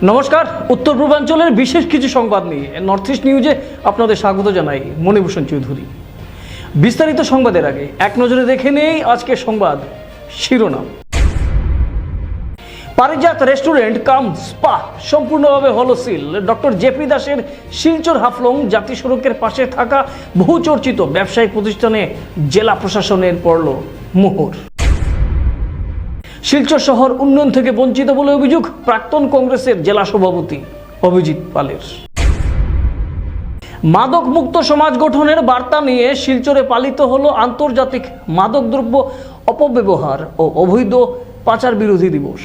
নমস্কার, উত্তর পূর্বাঞ্চলের বিশেষ কিছু সংবাদ নিয়ে নর্থ ইস্ট নিউজে আপনাদের স্বাগত জানাই। মণিভূষণ চৌধুরী। বিস্তারিত সংবাদের আগে এক নজরে দেখে নেই আজকের সংবাদ শিরোনাম। পারিজাত রেস্টুরেন্ট কাম স্পা সম্পূর্ণভাবে হলো সিল। ডক্টর জেপি দাসের শিলচর হাফলং জাতীয় সড়কের পাশে থাকা বহুচর্চিত ব্যবসায়িক প্রতিষ্ঠানে জেলা প্রশাসনের পড়ল মোহর। শিলচর শহর উন্নয়ন থেকে বঞ্চিত বলে অভিযোগ প্রাক্তন কংগ্রেসের জেলা সভাপতি অভিজিৎ পালের। মাদক মুক্ত সমাজ গঠনের বার্তা নিয়ে শিলচরে পালিত হলো আন্তর্জাতিক মাদকদ্রব্য অপব্যবহার ও অবৈধ পাচার বিরোধী দিবস।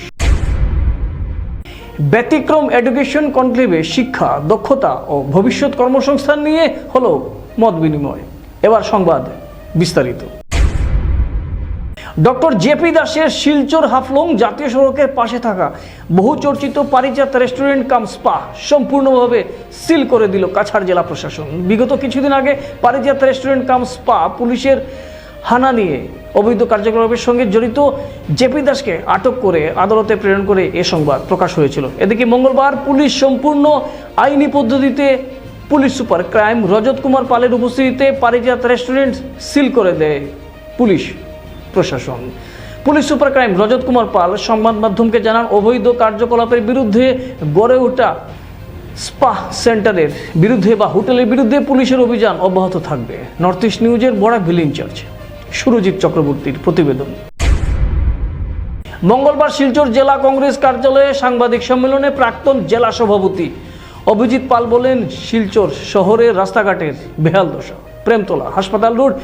ব্যতিক্রম এডুকেশন কনক্লেভে শিক্ষা, দক্ষতা ও ভবিষ্যৎ কর্মসংস্থান নিয়ে হলো মত বিনিময়। এবার সংবাদ বিস্তারিত। ডক্টর জেপি দাসের শিলচর হাফলং জাতীয় সড়কের পাশে থাকা বহুচর্চিত পারিজাত রেস্টুরেন্ট কাম স্পা সম্পূর্ণভাবে সিল করে দিল কাছাড় জেলা প্রশাসন। বিগত কিছুদিন আগে পারিজাত রেস্টুরেন্ট কাম স্পা পুলিশের হানা নিয়ে অবৈধ কার্যকলাপের সঙ্গে জড়িত জেপি দাসকে আটক করে আদালতে প্রেরণ করে এ সংবাদ প্রকাশ হয়েছিল। এদিকে মঙ্গলবার পুলিশ সম্পূর্ণ আইনি পদ্ধতিতে পুলিশ সুপার ক্রাইম রজত কুমার পালের উপস্থিতিতে পারিজাত রেস্টুরেন্ট সিল করে দেয় পুলিশ প্রশাসন। পুলিশ সুপার ক্রাইম রজত কুমার পাল সংবাদ মাধ্যমকে জানান, অবৈধ কার্যকলাপের বিরুদ্ধে গড়ে ওঠা স্পা সেন্টারের বিরুদ্ধে বা হোটেলের বিরুদ্ধে পুলিশের অভিযান অব্যাহত থাকবে। নর্থ ইস্ট নিউজের বড় ভিল ইনচার্জ সুরজিৎ চক্রবর্তীর প্রতিবেদন। মঙ্গলবার শিলচর জেলা কংগ্রেস কার্যালয়ে সাংবাদিক সম্মেলনে প্রাক্তন জেলা সভাপতি অভিজিৎ পাল বলেন, শিলচর শহরের রাস্তাঘাটের বেহাল দশা, প্রেমতলা, হাসপাতাল রোড,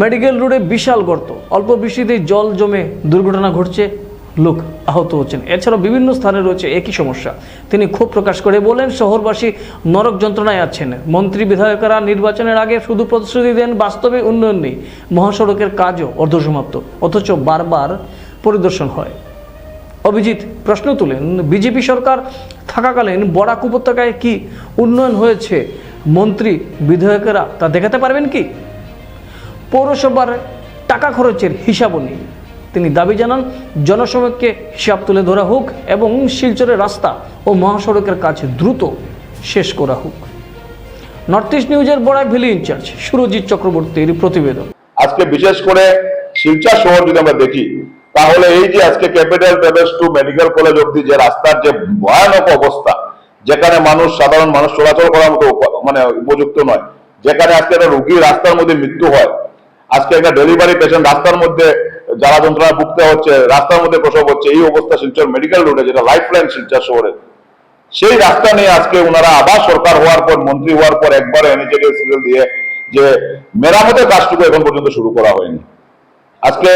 মেডিকেল রোডে বিশাল গর্ত, অল্প বৃষ্টিতে জল জমে দুর্ঘটনা ঘটছে, লোক আহত হচ্ছেন। এছাড়াও বিভিন্ন স্থানে রয়েছে একই সমস্যা। তিনি ক্ষোভ প্রকাশ করে বলেন, শহরবাসী নরক যন্ত্রণায় আছেন। মন্ত্রী বিধায়করা নির্বাচনের আগে শুধু প্রতিশ্রুতি দেন, বাস্তবে উন্নয়ন নেই। মহাসড়কের কাজও অর্ধসমাপ্ত, অথচ বারবার পরিদর্শন হয়। অভিজিৎ প্রশ্ন তুলেন, বিজেপি সরকার থাকাকালীন বরাক উপত্যকায় কি উন্নয়ন হয়েছে? মন্ত্রী বিধায়কেরা তা দেখাতে পারবেন কি? পৌরসভার টাকা খরচের হিসাবও নেই। তিনি দাবি জানান, জনসমক্ষে হিসাব তুলে ধরা হোক এবং শিলচরের রাস্তা ও মহাসড়কের কাজ দ্রুত শেষ করা হোক। নর্থ ইস্ট নিউজের বড়াই ভ্যালি ইনচার্জ সুরজিৎ চক্রবর্তীর প্রতিবেদন। আজকে বিশেষ করে শিলচর শহর যদি আমরা দেখি, তাহলে এই যে আজকে capital travels two medical college অব্দি যে রাস্তার যে ভয়ানক অবস্থা, যেখানে সাধারণ মানুষ চলাচল করার মতো উপযুক্ত নয়, যেখানে আজকে একটা রোগী রাস্তার মধ্যে মৃত্যু হয়, আজকে একটা ডেলিভারি পেশেন্ট রাস্তার মধ্যে জ্বালা যন্ত্রণা ভুগতে হচ্ছে, রাস্তার মধ্যে প্রসব হচ্ছে, এই অবস্থা শিলচর মেডিকেল রোডে, যেটা লাইফ লাইন শিলচর শহরের, সেই রাস্তা নিয়ে আজকে ওনারা আবার সরকার হওয়ার পর, মন্ত্রী হওয়ার পর একবার এনএচএডি সিগন্যাল দিয়ে যে মেরামতের কাজটুকু এখন পর্যন্ত শুরু করা হয়নি। আজকে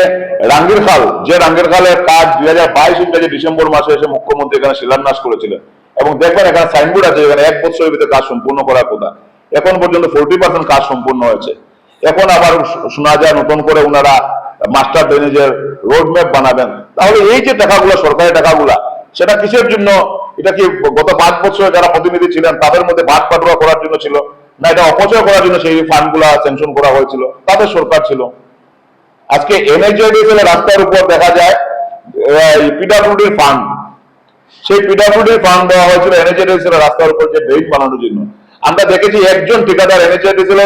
রাঙ্গির খালের কাজ 2022 ডিসেম্বর মাসে এসে মুখ্যমন্ত্রী এখানে শিলান্যাস করেছিলেন, এবং দেখবেন এখানে সাইনবোর্ড আছে এখানে 1 বছরের ভিতরে কাজ সম্পূর্ণ করার কথা। এখন পর্যন্ত 40% কাজ সম্পূর্ণ হয়েছে। এখন আবার শোনা যায় নতুন করে ওনারা মাস্টার ড্রেনেজের রোড ম্যাপ বানাবেন। তাহলে এই যে টাকাগুলো, সরকারি টাকাগুলা, সেটা কিসের জন্য? এটা কি গত 5 বছরে যারা প্রতিনিধি ছিলেন তাদের মধ্যে ভাগ বাটোয়ারা করার জন্য ছিল, না এটা অপচয় করার জন্য সেই ফান্ডগুলা স্যাংশন করা হয়েছিল? তাদের সরকার ছিল। আজকে এনএচএডিসিএল রাস্তার উপর দেখা যায় পিডব্লিউডির ফান্ড, সেই পিডব্লিউডির ফান্ড দেওয়া হয়েছিল এনএচএডিসিএল রাস্তার উপর যে ড্রেন বানানোর জন্য। আমরা দেখেছি একজন ঠিকাদার এনএচএডিসিএল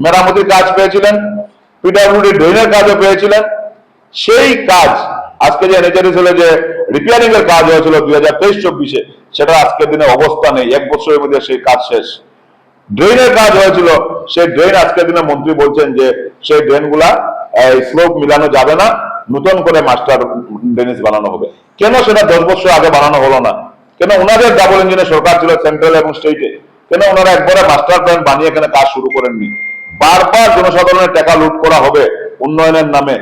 মেরামতির কাজ পেয়েছিলেন, পিডব্লিউডি ড্রেনের কাজও পেয়েছিলেন। সেই কাজ আজকে যে এনএচএডিসিএল যে রিপেয়ারিং এর কাজ হয়েছিল 2023-24-এ, সেটা আজকের দিনে অবস্থা নেই। 1 বছরের মধ্যে সেই কাজ শেষ। ড্রেনের কাজ হয়েছিল, সেই ড্রেন আজকের দিনে মন্ত্রী বলছেন যে সেই ড্রেনগুলা স্লোপ মিলানো যাবে না, নতুন করে মাস্টার ড্রেনেজ বানানো হবে। কেন সেটা 10 বছর আগে বানানো হলো না? কেন ওনাদের ডাবল ইঞ্জিনের সরকার ছিল সেন্ট্রাল এবং স্টেটে, কেন ওনারা একবারে মাস্টার প্ল্যান বানিয়ে এখানে কাজ শুরু করেননি? বারবার জনসাধারণের টাকা লুট করা হবে উন্নয়নের নামে,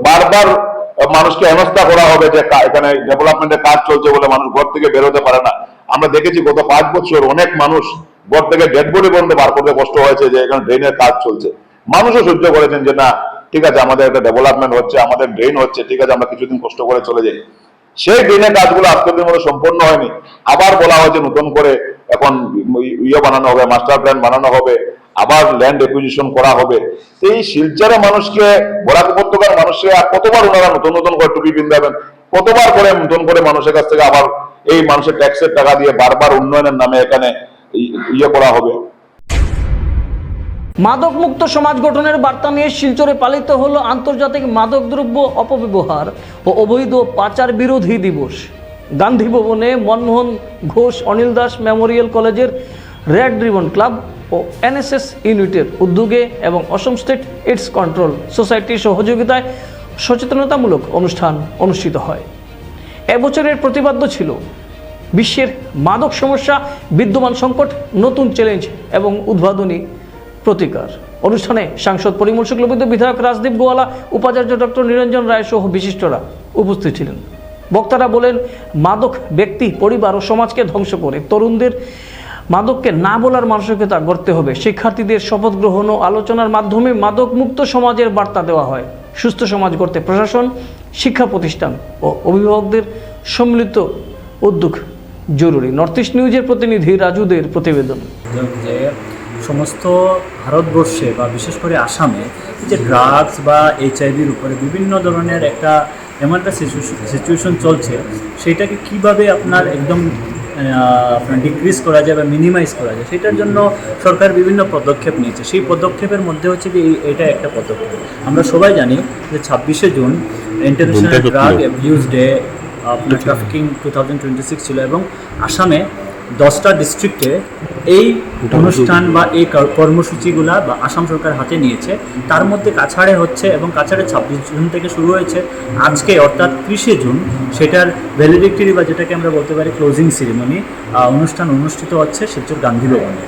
বারবার মানুষকে হেনস্থা করা হবে যে এখানে ডেভেলপমেন্টের কাজ চলছে বলে মানুষ ঘর থেকে বেরোতে পারে না। আমরা দেখেছি গত 5 বছর অনেক মানুষ ঘর থেকে ডেড বডি পর্যন্ত বার করতে কষ্ট হয়েছে যে এখানে ড্রেনের কাজ চলছে। মানুষও সহ্য করেছেন যে না, ঠিক আছে, আমাদের একটা ডেভেলপমেন্ট হচ্ছে, আমাদের ড্রেন হচ্ছে, ঠিক আছে, আমরা কিছুদিন কষ্ট করে চলে যাই। সেই ড্রেনের কাজগুলো আজকের দিনের মধ্যে সম্পন্ন হয়নি। আবার বলা হয়েছে নতুন করে এখন বানানো হবে, মাস্টার প্ল্যান বানানো হবে, আবার ল্যান্ড একুইজিশন করা হবে। এই শিলচরের মানুষকে, বরাক উপত্যকার মানুষকে আর কতবার ওনারা নতুন নতুন করে টুপি পিন্ধাবেন? কতবার করে নতুন করে মানুষের কাছ থেকে আবার এই মানুষের ট্যাক্সের টাকা দিয়ে বারবার উন্নয়নের নামে এখানে ইয়ে করা হবে। মাদক মুক্ত সমাজ গঠনের বার্তা নিয়ে শিলচরে পালিত হলো আন্তর্জাতিক মাদকদ্রব্য অপব্যবহার ও অবৈধ পাচার বিরোধী দিবস। গান্ধী ভবনে মনমোহন ঘোষ অনিল দাস মেমোরিয়াল কলেজের রেড রিবন ক্লাব ও এনএসএস ইউনিটের উদ্যোগে এবং অসম স্টেট এইডস কন্ট্রোল সোসাইটির সহযোগিতায় সচেতনতামূলক অনুষ্ঠান অনুষ্ঠিত হয়। এবছরের প্রতিপাদ্য ছিল বিশ্বের মাদক সমস্যা, বিদ্যমান সংকট, নতুন চ্যালেঞ্জ এবং উদ্ভাবনী প্রতিকার। অনুষ্ঠানে সাংসদ পরিমল শুক্লবৈদ্য, বিধায়ক রাজদীপ গোয়ালা, উপাচার্য ডক্টর নিরঞ্জন রায় সহ বিশিষ্টরা উপস্থিত ছিলেন। বক্তারা বলেন, মাদক ব্যক্তি, পরিবার ও সমাজকে ধ্বংস করে। তরুণদের মাদককে না বলার মানসিকতা গড়তে হবে। শিক্ষার্থীদের শপথ গ্রহণ ও আলোচনার মাধ্যমে মাদক মুক্ত সমাজের বার্তা দেওয়া হয়। সুস্থ সমাজ গড়তে প্রশাসন, শিক্ষা প্রতিষ্ঠান ও অভিভাবকদের সম্মিলিত উদ্যোগ জরুরি। নর্থ ইস্ট নিউজের প্রতিনিধি রাজুদের প্রতিবেদন। যে সমস্ত ভারতবর্ষে বা বিশেষ করে আসামে যে ড্রাগস বা এইচআইভির উপরে বিভিন্ন ধরনের এমন একটা সিচুয়েশন চলছে, সেইটাকে কিভাবে আপনার একদম আপনার ডিক্রিজ করা যায় বা মিনিমাইজ করা যায়, সেটার জন্য সরকার বিভিন্ন পদক্ষেপ নিয়েছে। সেই পদক্ষেপের মধ্যে হচ্ছে কি এটা একটা পদক্ষেপ। আমরা সবাই জানি যে 26শে June international drug abuse day, আপনার ট্রাফিকিং 2026 ছিল, এবং আসামে 10টা ডিস্ট্রিক্টে এই অনুষ্ঠান বা এই কর্মসূচিগুলা বা আসাম সরকার হাতে নিয়েছে। তার মধ্যে কাছাড়ে হচ্ছে, এবং কাছাড়ে 26 জুন থেকে শুরু হয়েছে। আজকে অর্থাৎ 30শে জুন সেটার ভ্যালিডিক্টরি বা যেটাকে আমরা বলতে পারি ক্লোজিং সেরিমনি অনুষ্ঠান অনুষ্ঠিত হচ্ছে শিলচর গান্ধী ভবনে।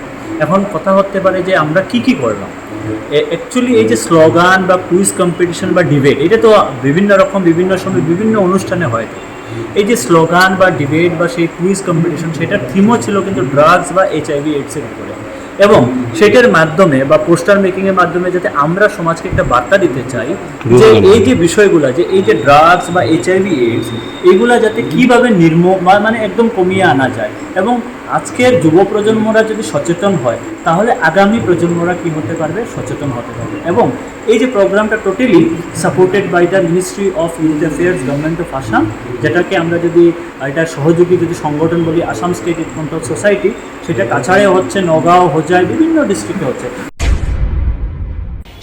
এখন কথা হতে পারে যে আমরা কি করলাম। অ্যাকচুয়ালি এই যে স্লোগান বা কুইজ কম্পিটিশন বা ডিবেট, এটা তো বিভিন্ন রকম বিভিন্ন সময় বিভিন্ন অনুষ্ঠানে হয়। এই যে স্লোগান বা ডিবেট বা সেই কুইজ কম্পিটিশন, সেটার থিমও ছিল কিন্তু ড্রাগস বা এইচআইভি এইডসের উপরে, এবং সেটার মাধ্যমে বা পোস্টার মেকিংয়ের মাধ্যমে যাতে আমরা সমাজকে একটা বার্তা দিতে চাই যে এই যে বিষয়গুলো, যে এই যে ড্রাগস বা এইচআইভি এইডস, এইগুলা যাতে কীভাবে মানে একদম কমিয়ে আনা যায়। এবং আজকের যুব প্রজন্মরা যদি সচেতন হয়, তাহলে আগামী প্রজন্মরা কী হতে পারবে, সচেতন হতে পারবে। এবং এই যে প্রোগ্রামটা totally supported by the ministry of youth affairs, government of Assam, যেটাকে আমরা যদি এটার সহযোগী যদি সংগঠন বলি Assam state AIDS control society, সেটা কাছাড়ে হচ্ছে, নগাঁও, হোজাই, বিভিন্ন ডিস্ট্রিক্টে হচ্ছে।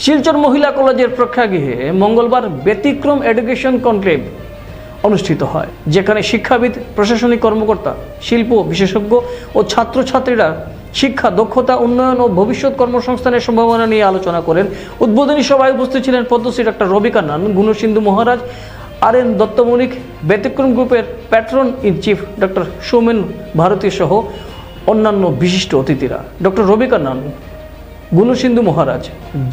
শিলচর মহিলা কলেজের প্রেক্ষাগৃহে মঙ্গলবার ব্যতিক্রম এডুকেশন কনক্লেভ অনুষ্ঠিত হয়, যেখানে শিক্ষাবিদ, প্রশাসনিক কর্মকর্তা, শিল্প বিশেষজ্ঞ ও ছাত্রছাত্রীরা শিক্ষা, দক্ষতা উন্নয়ন ও ভবিষ্যৎ কর্মসংস্থানের সম্ভাবনা নিয়ে আলোচনা করেন। উদ্বোধনী সভায় উপস্থিত ছিলেন পদ্মশ্রী ডক্টর রবি কান্নান, গুণসিন্ধু মহারাজ, আর.এন. দত্তমণিক, ব্যতিক্রম গ্রুপের patron in chief doctor Soumen Bharati সহ অন্যান্য বিশিষ্ট অতিথিরা। Doctor Ravi Kannan, Gunasindhu Maharaj,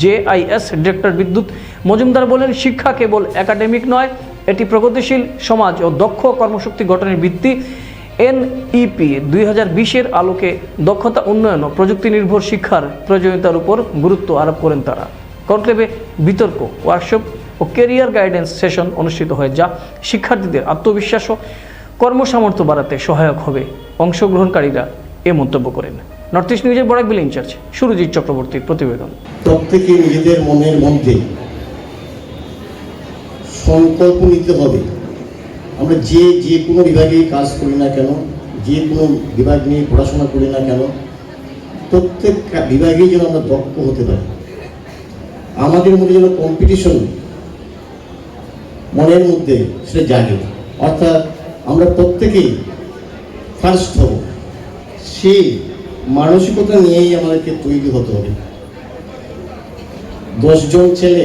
JIS director Bidyut Majumdar বলেন, শিক্ষা কেবল একাডেমিক নয়, এটি প্রগতিশীল সমাজ ও দক্ষ কর্মশক্তি গঠনের ভিত্তি। NEP 2020-এর আলোকে দক্ষতা উন্নয়ন ও প্রযুক্তি নির্ভর শিক্ষার প্রয়োজনীয়তার উপর গুরুত্ব আরোপ করেন তারা। কনক্লেভে বিতর্ক, ওয়ার্কশপ ও ক্যারিয়ার গাইডেন্স সেশন অনুষ্ঠিত হয়, যা শিক্ষার্থীদের আত্মবিশ্বাস ও কর্মসামর্থ্য বাড়াতে সহায়ক হবে। অংশগ্রহণকারীরা এ মন্তব্য করেন। নর্থ ইস্ট নিউজের বরাকবিল ইনচার্জ সুরজিৎ চক্রবর্তীর প্রতিবেদন। প্রত্যেকে নিজেদের মনের মধ্যে সংকল্প নিতে হবে। আমরা যে কোনো বিভাগে কাজ করি না কেন, যে কোনো বিভাগ নিয়ে পড়াশোনা করি না কেন, প্রত্যেক বিভাগেই যেন আমরা দক্ষ হতে পারি। আমাদের মধ্যে যেন কম্পিটিশন মনের মধ্যে সেটা জাগে, অর্থাৎ আমরা প্রত্যেকেই ফার্স্ট হব, সেই মানসিকতা নিয়েই আমাদেরকে তৈরি হতে হবে। 10 জন ছেলে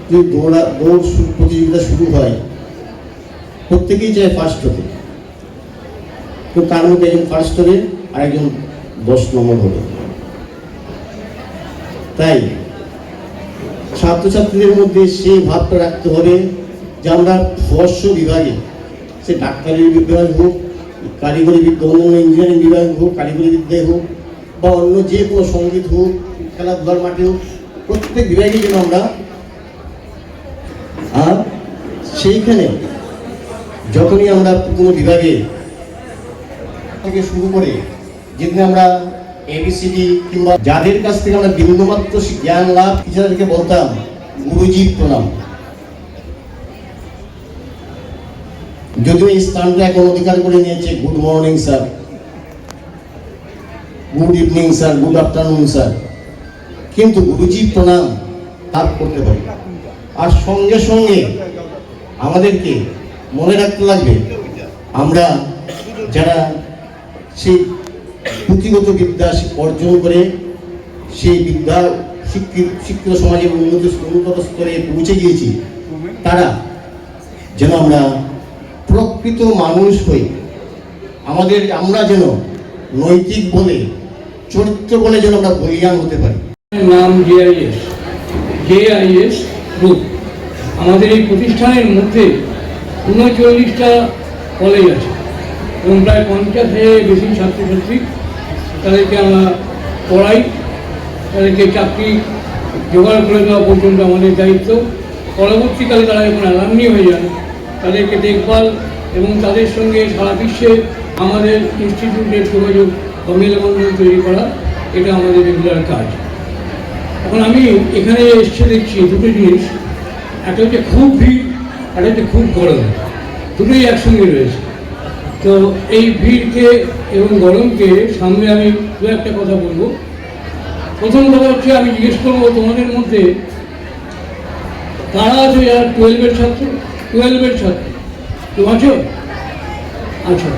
যদি দৌড় প্রতিযোগিতা শুরু হয়, প্রত্যেকেই চায় ফার্স্ট হতে, কিন্তু তার মধ্যে একজন ফার্স্ট হবে আর একজন 10 নম্বর হবে। তাই ছাত্রছাত্রীদের মধ্যে সেই ভাবটা রাখতে হবে যে আমরা স্বস্ব বিভাগে, সে ডাক্তারের বিভাগ হোক, কারিগরি বিদ্যা, অন্যান্য ইঞ্জিনিয়ারিং বিভাগ হোক, কারিগরি বিদ্যায় হোক, বা অন্য যে কোনো সঙ্গীত হোক, খেলাধুলার মাঠে হোক, প্রত্যেক বিভাগে যেন আমরা, আর সেইখানে যখনই আমরা কোনো বিভাগে থেকে শুরু করে যেদিন আমরা ABCD কিংবা যাদের কাছ থেকে আমরা বিন্দুমাত্র জ্ঞান লাভ, টিচারদেরকে বলতাম গুরুজি প্রণাম। যদিও এই স্থানটা এখন অধিকার করে নিয়েছে good morning sir, good evening sir, good afternoon sir, কিন্তু গুরুজি প্রণাম লাভ করতে পারি। আর সঙ্গে সঙ্গে আমাদেরকে মনে রাখতে লাগবে আমরা যারা সেই পুঁথিগত বিদ্যা অর্জন করে সেই বিদ্যা শিক্ষিত সমাজের উন্নত স্তরে পৌঁছে গিয়েছি, তারা যেন আমরা প্রকৃত মানুষ হই, আমরা যেন নৈতিক বলে চরিত্র বলে যেন আমরা বলিয়ান হতে পারি। নাম জেআইএস গ্রুপ। আমাদের এই প্রতিষ্ঠানের মধ্যে 39টা কলেজ আছে এবং প্রায় 50,000-এর বেশি ছাত্রছাত্রী, তাদেরকে আমরা পড়াই, তাদেরকে চাকরি জোগাড় করে দেওয়া পর্যন্ত আমাদের দায়িত্ব। পরবর্তীকালে তারা যখন অ্যালামনি হয়ে যান তাদেরকে দেখভাল এবং তাদের সঙ্গে সারা বিশ্বে আমাদের ইনস্টিটিউটের যোগাযোগ বা মেলবন্ধন তৈরি করা, এটা আমাদের রেগুলার কাজ। এখন আমি এখানে এসে দেখছি দুটো জিনিস, একটা হচ্ছে খুব ভিড় আর একটা খুব গরম, দুটোই একসঙ্গে রয়েছে। তো এই ভিড়কে এবং গরমকে সামনে আমি দু একটা কথা বলবো। প্রথম কথা হচ্ছে আমি জিজ্ঞেস করবো তোমাদের মধ্যে কারা আছে যারা 12-এর ছাত্র? 12-এর ছাত্র কেউ আছো? আচ্ছা।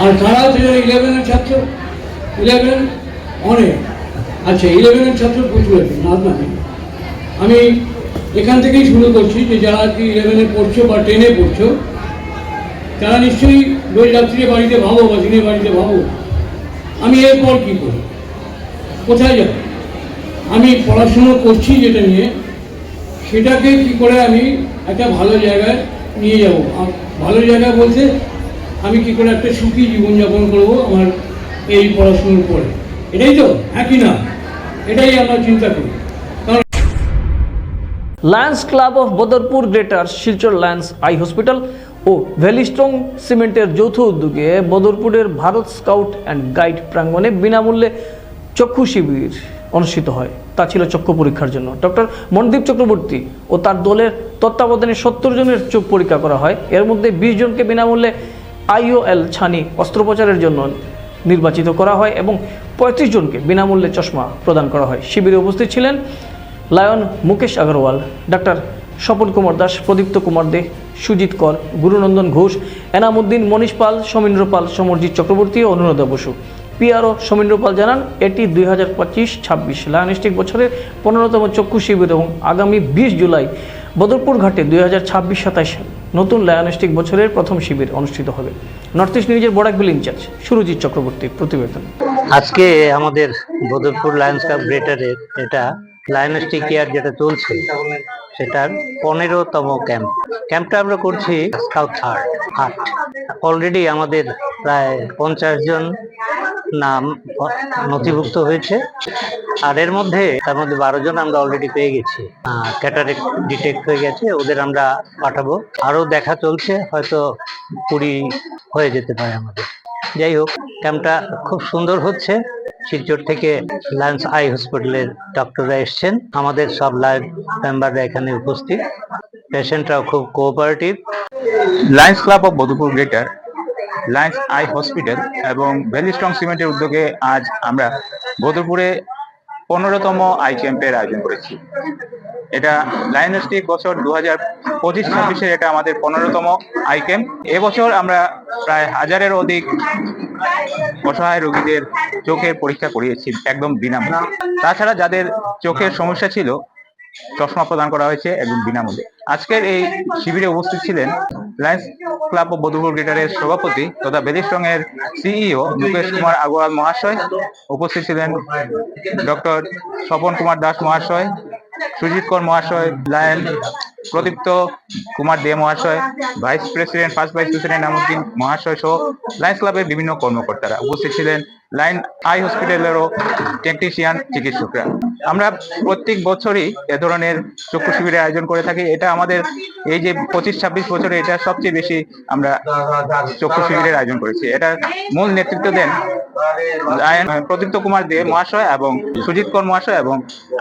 আর কারা আছে যারা 11-এর ছাত্র? 11 অনেক। আচ্ছা, 11-এর ছাত্র প্রচুর আছে, না আমি এখান থেকেই শুরু করছি যে যারা আজকে 11-এ পড়ছো বা 10-এ পড়ছো, তারা নিশ্চয়ই রোজ রাত্রিরে বাড়িতে ভাবো বা দিনে বাড়িতে ভাবো আমি এরপর কী করি, কোথায় যাব। আমি পড়াশুনো করছি যেটা নিয়ে, সেটাকে কি করে আমি একটা ভালো জায়গায় নিয়ে যাব। ভালো জায়গা বলতে আমি কি করে একটা সুখী জীবনযাপন করবো আমার এই পড়াশুনোর পরে, এটাই তো, হ্যাঁ কি না? এটাই আমরা চিন্তা করি। Lions Club of Badarpur Greater, Silchar Lions eye hospital ও ভ্যালিস্ট্রং সিমেন্টের যৌথ উদ্যোগে বদরপুরের ভারত স্কাউট অ্যান্ড গাইড প্রাঙ্গণে বিনামূল্যে চক্ষু শিবির অনুষ্ঠিত হয়। তা ছিল চক্ষু পরীক্ষার জন্য। ডক্টর মনদীপ চক্রবর্তী ও তার দলের তত্ত্বাবধানে 70 জনের চোখ পরীক্ষা করা হয়। এর মধ্যে 20 জনকে বিনামূল্যে IOL ছানি অস্ত্রোপচারের জন্য নির্বাচিত করা হয় এবং 35 জনকে বিনামূল্যে চশমা প্রদান করা হয়। শিবিরে উপস্থিত ছিলেন লায়ন মুকেশ আগরওয়াল, ডাক্তার স্বপন কুমার দাস, প্রদীপ্ত কুমার দে, সুজিত কর, গুরুনন্দন ঘোষ, এনামুদ্দিন, মনীষ পাল, সমীন্দ্র পাল, সমরজিৎ চক্রবর্তী ও অনুরাধা বসু। PRO সমীন্দ্র পাল জানান, এটি 2025-26 লায়নিস্টিক বছরের 15তম চক্ষু শিবির এবং আগামী 20 জুলাই বদরপুর ঘাটে 2026-27 নতুন লায়নিস্টিক বছরের প্রথম শিবির অনুষ্ঠিত হবে। নর্থ ইস্ট নিউজের বরাকবিল ইনচার্জ সুরজিৎ চক্রবর্তীর প্রতিবেদন। আজকে আমাদের বদরপুর লায়ন্স ক্লাব গ্রেটারের এটা লায়নিস্টিক ইয়ার যেটা চলছে সেটার 15তম ক্যাম্পটা আমরা করছি স্কাউট হাট। অলরেডি আমাদের প্রায় 50 জন নাম নথিভুক্ত হয়েছে, আর এর মধ্যে তার মধ্যে 12 জন আমরা অলরেডি পেয়ে গেছি। ক্যাটারেক্ট ডিটেক্ট হয়ে গেছে, ওদের আমরা পাঠাবো। আরো দেখা চলছে, হয়তো 20 হয়ে যেতে পারে আমাদের। যাই হোক, ক্যাম্পটা খুব সুন্দর হচ্ছে। শিলচর থেকে লায়ন্স আই হসপিটালের ডক্টররা এসছেন, আমাদের সব লাইভ মেম্বাররা এখানে উপস্থিত, পেশেন্টরাও খুব cooperative. Lions Club of Badarpur greater, Lions eye hospital এবং ভ্যালিস্ট্রং সিমেন্টের উদ্যোগে আজ আমরা বদরপুরে 15তম আই ক্যাম্পের আয়োজন করেছি। এটা লায়নিস্টিক বছর 2025-26-এর এটা আমাদের 15তম আই ক্যাম্প। এবছর আমরা প্রায় 1000-এর অধিক অসহায় রোগীদের চোখের পরীক্ষা করিয়েছি একদম বিনামূল্যে। তাছাড়া যাদের চোখের সমস্যা ছিল, চশমা প্রদান করা হয়েছে একদম বিনামূল্যে। আজকের এই শিবিরে উপস্থিত ছিলেন লায়ন্স ক্লাব অফ বদরপুর গ্রেটারের সভাপতি তথা ভ্যালিস্ট্রং এর CEO মুকেশ কুমার আগরওয়াল মহাশয়, উপস্থিত ছিলেন ডক্টর স্বপন কুমার দাস মহাশয়, সুজিত কর মহাশয়, লায়ন প্রদীপ্ত কুমার দে মহাশয়, ফার্স্ট ভাইস প্রেসিডেন্ট এনামুদ্দিন মহাশয় সহ লায়ন্স ক্লাবের বিভিন্ন কর্মকর্তারা উপস্থিত ছিলেন। লায়ন আই হসপিটালেরও টেকনিশিয়ান, চিকিৎসকরা। আমরা প্রত্যেক বছরই এ ধরনের চক্ষু শিবিরের আয়োজন করে থাকি। এটা আমাদের এই যে 25-26 বছরে এটা সবচেয়ে বেশি আমরা চক্ষু শিবিরের আয়োজন করেছি। এটার মূল নেতৃত্ব দেন প্রদীপ্ত কুমার দে মহাশয় এবং সুজিত কর মহাশয়, এবং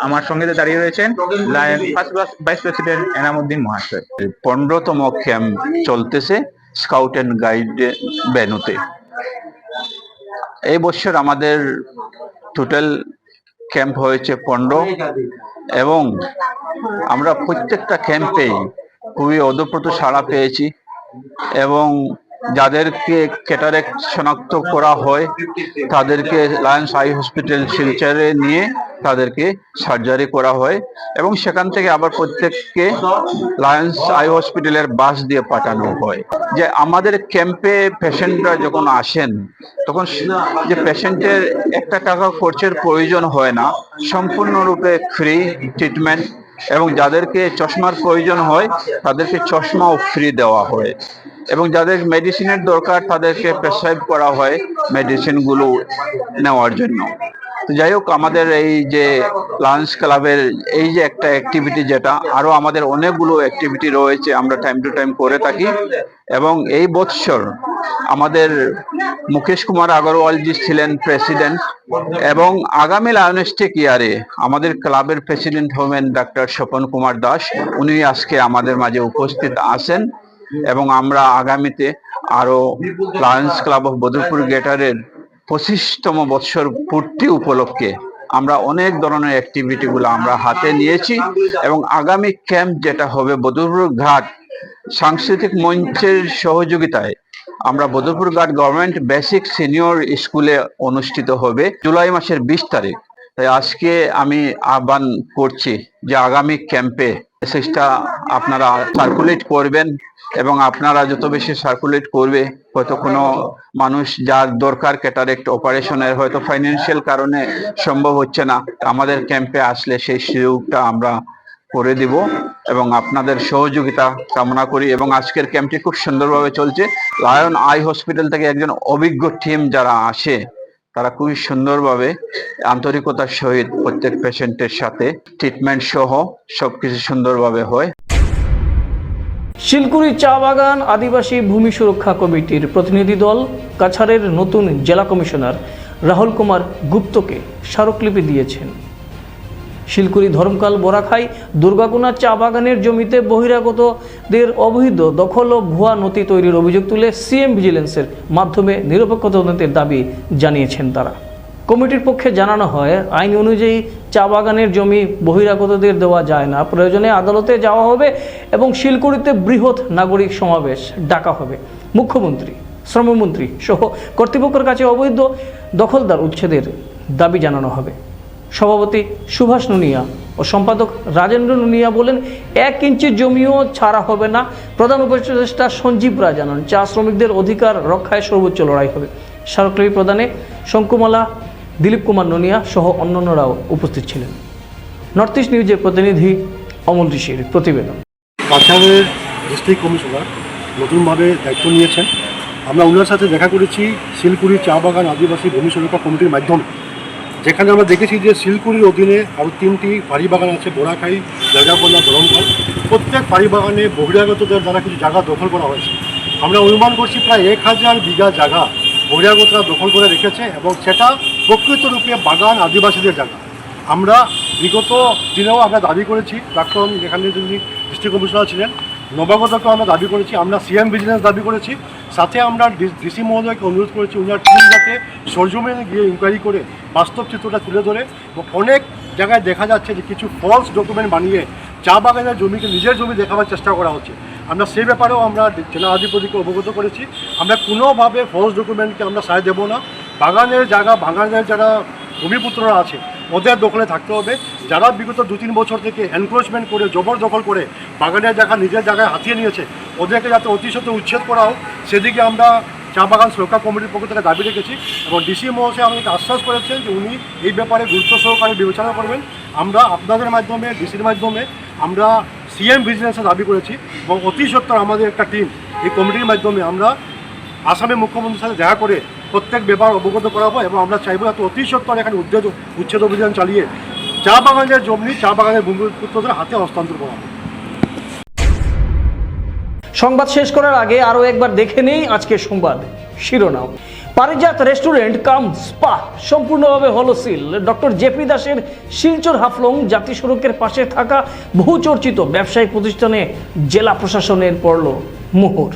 আমার সঙ্গে দাঁড়িয়ে রয়েছেন lion first vice president Enamuddin মহাশয়। 15তম ক্যাম্প চলতেছে স্কাউট অ্যান্ড গাইড ভেন্যুতে। এই বছর আমাদের টোটাল ক্যাম্প হয়েছে 15 এবং আমরা প্রত্যেকটা ক্যাম্পেই খুবই ওতপ্রোত সাড়া পেয়েছি এবং যাদেরকে ক্যাটারেক্ট শনাক্ত করা হয় তাদেরকে লায়ন্স আই হসপিটাল শিলচরে নিয়ে তাদেরকে সার্জারি করা হয় এবং সেখান থেকে আবার প্রত্যেককে লায়ন্স আই হসপিটালের বাস দিয়ে পাঠানো হয়। যে আমাদের ক্যাম্পে পেশেন্টরা যখন আসেন তখন যে পেশেন্টের 1 টাকা খরচের প্রয়োজন হয় না, সম্পূর্ণরূপে ফ্রি ট্রিটমেন্ট এবং যাদেরকে চশমার প্রয়োজন হয় তাদেরকে চশমাও ফ্রি দেওয়া হয় এবং যাদের মেডিসিনের দরকার তাদেরকে প্রেসক্রাইব করা হয় মেডিসিনগুলো নেওয়ার জন্য। তো যাই হোক, আমাদের এই যে লায়ন্স ক্লাবের এই যে একটা অ্যাক্টিভিটি, যেটা আরো আমাদের অনেকগুলো অ্যাক্টিভিটি রয়েছে আমরা টাইম টু টাইম করে থাকি এবং এই বছর আমাদের মুকেশ কুমার আগরওয়াল জি ছিলেন প্রেসিডেন্ট এবং আগামী লায়নেস্টিক ইয়ারে আমাদের ক্লাবের প্রেসিডেন্ট হবেন ডক্টর স্বপন কুমার দাস। উনি আজকে আমাদের মাঝে উপস্থিত আছেন এবং আমরা আগামীতে আরো লায়ন্স ক্লাব অফ বদরপুর গ্রেটারের 25তম বৎসর পূর্তি উপলক্ষে আমরা অনেক ধরনের অ্যাক্টিভিটি গুলো আমরা হাতে নিয়েছি এবং আগামী ক্যাম্প যেটা হবে বদরপুর ঘাট সাংস্কৃতিক মঞ্চের সহযোগিতায় আমরা বদরপুর ঘাট গভর্নমেন্ট বেসিক সিনিয়র স্কুলে অনুষ্ঠিত হবে জুলাই মাসের 20 তারিখ। তাই আজকে আমি আহ্বান করছি যে আগামী ক্যাম্পে মেসেজটা আপনারা সার্কুলেট করবেন এবং আপনারা যত বেশি সার্কুলেট করবে, হয়তো কোনো মানুষ যার দরকার ক্যাটারেক্ট অপারেশনের হয়তো ফাইন্যান্সিয়াল কারণে সম্ভব হচ্ছে না, আমাদের ক্যাম্পে আসলে সেই সুযোগটা আমরা করে দিব এবং আপনাদের সহযোগিতা কামনা করি। এবং আজকের ক্যাম্পটি খুব সুন্দরভাবে চলছে। লায়ন আই হসপিটাল থেকে একজন অভিজ্ঞ টিম যারা আসে তারা খুবই সুন্দরভাবে আন্তরিকতার সহিত প্রত্যেক পেশেন্টের সাথে ট্রিটমেন্ট সহ সবকিছু সুন্দরভাবে হয়। শিলকুড়ি চা বাগান আদিবাসী ভূমি সুরক্ষা কমিটির প্রতিনিধি দল কাছাড়ের নতুন জেলা কমিশনার রাহুল কুমার গুপ্তকে স্মারকলিপি দিয়েছেন। শিলকুড়ি ধর্মকাল বোরাখাই দুর্গাকুনা চা বাগানের জমিতে বহিরাগতদের অবৈধ দখল ও ভুয়া নথি তৈরির অভিযোগ তুলে সিএম ভিজিলেন্সের মাধ্যমে নিরপেক্ষ তদন্তের দাবি জানিয়েছেন তারা। কমিটির পক্ষে জানানো হয়, আইন অনুযায়ী চা বাগানের জমি বহিরাগতদের দেওয়া যায় না, প্রয়োজনে আদালতে যাওয়া হবে এবং শিলকুড়িতে বৃহৎ নাগরিক সমাবেশ ডাকা হবে। মুখ্যমন্ত্রী, শ্রমমন্ত্রী সহ কর্তৃপক্ষের কাছে অবৈধ দখলদার উচ্ছেদের দাবি জানানো হবে। সভাপতি সুভাষ নুনিয়া ও সম্পাদক রাজেন্দ্র নুনিয়া বলেন, 1 ইঞ্চি জমিও ছাড়া হবে না। প্রধান উপদেষ্টা সঞ্জীব রায় জানান, চা শ্রমিকদের অধিকার রক্ষায় সর্বোচ্চ লড়াই হবে। স্মারকলিপি প্রদানে শঙ্কুমালা, দিলীপ কুমার নুনিয়া সহ অন্যান্যরাও উপস্থিত ছিলেন। নর্থ ইস্ট নিউজের প্রতিনিধি অমল ঋষির প্রতিবেদন। কাছাড়ের ডিস্ট্রিক্ট কমিশনার নতুনভাবে দায়িত্ব নিয়েছেন। আমরা ওনার সাথে দেখা করেছি শিলকুড়ি চা বাগান আদিবাসী ভূমি সুরক্ষা কমিটির মাধ্যমে, যেখানে আমরা দেখেছি যে শিলকুড়ির অধীনে আরও 3টি ফাঁড়ি বাগান আছে, বোরাখাই, জায়গাপন্না, ধরমকাল। প্রত্যেক ফাঁড়ি বাগানে বহিরাগতদের দ্বারা কিছু জায়গা দখল করা হয়েছে। আমরা অনুমান করছি প্রায় 1000 বিঘা জায়গা বহিরাগতরা দখল করে রেখেছে এবং সেটা প্রকৃতরূপে বাগান আদিবাসীদের জায়গা। আমরা বিগত দিনেও আমরা দাবি করেছি, প্রাক্তন যেখানে যিনি ডিস্ট্রিক্ট কমিশনার ছিলেন নবাগতকে আমরা দাবি করেছি, আমরা সিএম ভিজিলেন্স দাবি করেছি, সাথে আমরা ডিসি মহোদয়কে অনুরোধ করেছি ওনার টিম যাতে সরজমিনে গিয়ে ইনকোয়ারি করে বাস্তব চিত্রটা তুলে ধরে। অনেক জায়গায় দেখা যাচ্ছে যে কিছু ফলস ডকুমেন্ট বানিয়ে চা বাগানের জমিকে নিজের জমি দেখাবার চেষ্টা করা হচ্ছে। আমরা সেই ব্যাপারেও আমরা জেলা আধিপতিকে অবগত করেছি। আমরা কোনোভাবে ফলস ডকুমেন্টকে আমরা সায় দেবো না। বাগানের জায়গা, বাগানের যারা ভূমিপুত্ররা আছে ওদের দখলে থাকতে হবে। যারা বিগত 2-3 বছর থেকে এনক্রোচমেন্ট করে জবরদখল করে বাগানের জায়গা নিজের জায়গায় হাতিয়ে নিয়েছে, ওদেরকে যাতে অতি সত্ত্বর উচ্ছেদ করা হোক, সেদিকে আমরা চা বাগান সুরক্ষা কমিটির পক্ষ থেকে দাবি রেখেছি এবং ডিসি মহাশয় আমাদেরকে আশ্বাস করেছেন যে উনি এই ব্যাপারে গুরুত্ব সহকারে বিবেচনা করবেন। আমরা আপনাদের মাধ্যমে, ডিসির মাধ্যমে আমরা সিএম ভিজিলেন্সের দাবি করেছি এবং অতি সত্ত্বর আমাদের একটা টিম এই কমিটির মাধ্যমে আমরা আসামের মুখ্যমন্ত্রীর সাথে দেখা করে প্রত্যেক ব্যাপার অবগত করাবো এবং আমরা চাইবো যাতে অতি সত্ত্বর এখানে উচ্ছেদ অভিযান চালিয়ে চা বাগানের জমি চা বাগানের ভূমিপুত্রদের হাতে হস্তান্তর করা হবে। সংবাদ শেষ করার আগে আরও একবার দেখে নেই আজকের সংবাদ শিরোনাম। পারিজাত রেস্টুরেন্ট কাম স্পা সম্পূর্ণভাবে হলো সিল। ডক্টর জেপি দাসের শিলচর হাফলং জাতীয় সড়কের পাশে থাকা বহুচর্চিত ব্যবসায়িক প্রতিষ্ঠানে জেলা প্রশাসনের পড়ল মোহর।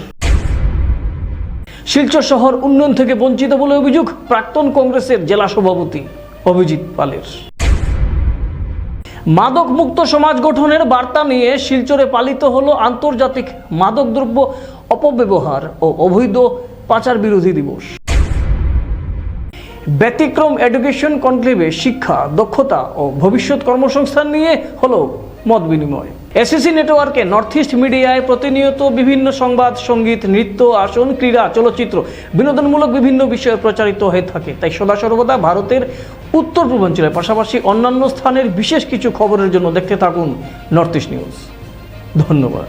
শিলচর শহর উন্নয়ন থেকে বঞ্চিত বলে অভিযোগ প্রাক্তন কংগ্রেসের জেলা সভাপতি অভিজিৎ পালের। মাদক মুক্ত সমাজ গঠনের বার্তা নিয়ে শিলচরে পালিত হলো আন্তর্জাতিক মাদকদ্রব্য অপব্যবহার ও অবৈধ পাচার বিরোধী দিবস। ব্যতিক্রম এডুকেশন কনক্লেভে শিক্ষা, দক্ষতা ও ভবিষ্যৎ কর্মসংস্থান নিয়ে হলো মত বিনিময়। এসএসসি নেটওয়ার্কে নর্থ ইস্ট মিডিয়ায় প্রতিনিয়ত বিভিন্ন সংবাদ, সঙ্গীত, নৃত্য, আসন, ক্রীড়া, চলচ্চিত্র, বিনোদনমূলক বিভিন্ন বিষয় প্রচারিত হয়ে থাকে। তাই সদা সর্বদা ভারতের উত্তর পূর্বাঞ্চলের পাশাপাশি অন্যান্য স্থানের বিশেষ কিছু খবরের জন্য দেখতে থাকুন নর্থ ইস্ট নিউজ। ধন্যবাদ।